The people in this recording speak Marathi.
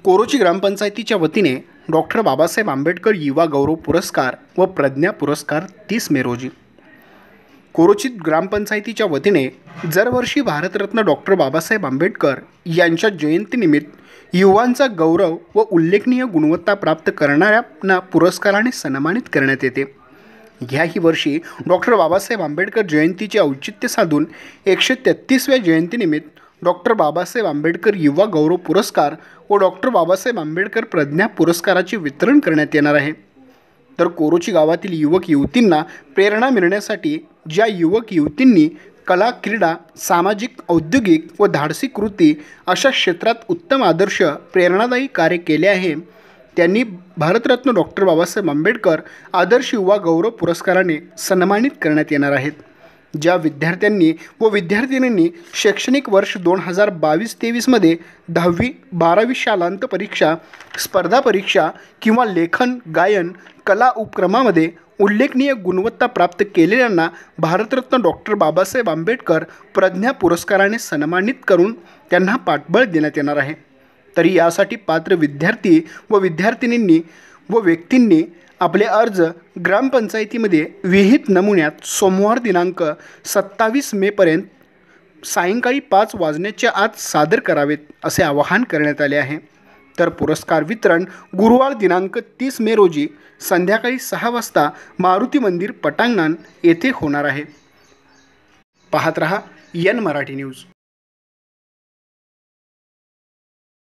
कोरोची ग्रामपंचायतीच्या वतीने डॉक्टर बाबासाहेब आंबेडकर युवा गौरव पुरस्कार व प्रज्ञा पुरस्कार 30 मे रोजी कोरोची ग्रामपंचायतीच्या वतीने दरवर्षी भारतरत्न डॉक्टर बाबासाहेब आंबेडकर यांच्या जयंतीनिमित्त युवांचा गौरव व उल्लेखनीय गुणवत्ता प्राप्त करणाऱ्यांना पुरस्काराने सन्मानित करण्यात येते। याही वर्षी डॉक्टर बाबासाहेब आंबेडकर जयंतीचे औचित्य साधून 133व्या जयंतीनिमित्त डॉक्टर बाबासाहेब आंबेडकर युवा गौरव पुरस्कार व डॉक्टर बाबासाहेब आंबेडकर प्रज्ञा पुरस्काराचे वितरण करण्यात येणार आहे। तर कोरोची गावातील युवक युवतींना प्रेरणा मिळण्यासाठी ज्या युवक युवतींनी कला, क्रीडा, सामाजिक, औद्योगिक व धाडसी कृती अशा क्षेत्रात उत्तम आदर्श प्रेरणादायी कार्य केले आहे, त्यांनी भारतरत्न डॉक्टर बाबासाहेब आंबेडकर आदर्श युवा गौरव पुरस्काराने सन्मानित करण्यात येणार आहेत। ज्या विद्यार्थ्यांनी व विद्यार्थिनींनी शैक्षणिक वर्ष 2022-23 मध्ये 10वी-12वी शालांत परीक्षा, स्पर्धा परीक्षा किंवा लेखन, गायन, कला उपक्रमामध्ये उल्लेखनीय गुणवत्ता प्राप्त केलेल्यांना भारतरत्न डॉक्टर बाबासाहेब आंबेडकर प्रज्ञा पुरस्काराने सन्मानित करून त्यांना पाठबळ देण्यात येणार आहे। तरी यासाठी पात्र विद्यार्थी व विद्यार्थिनींनी व व्यक्तींनी आपले अर्ज ग्रामपंचायतीमध्ये विहित नमुन्यात सोमवार दिनांक 27 मे पर्यंत सायंकाळी 5 वाजण्याच्या आत सादर करावेत असे आवाहन करण्यात आले आहे। तर पुरस्कार वितरण गुरुवार दिनांक 30 मे रोजी संध्याकाळी 6 वाजता मारुती मंदिर पटांगण येथे होणार आहे। पाहत रहा एन मराठी न्यूज।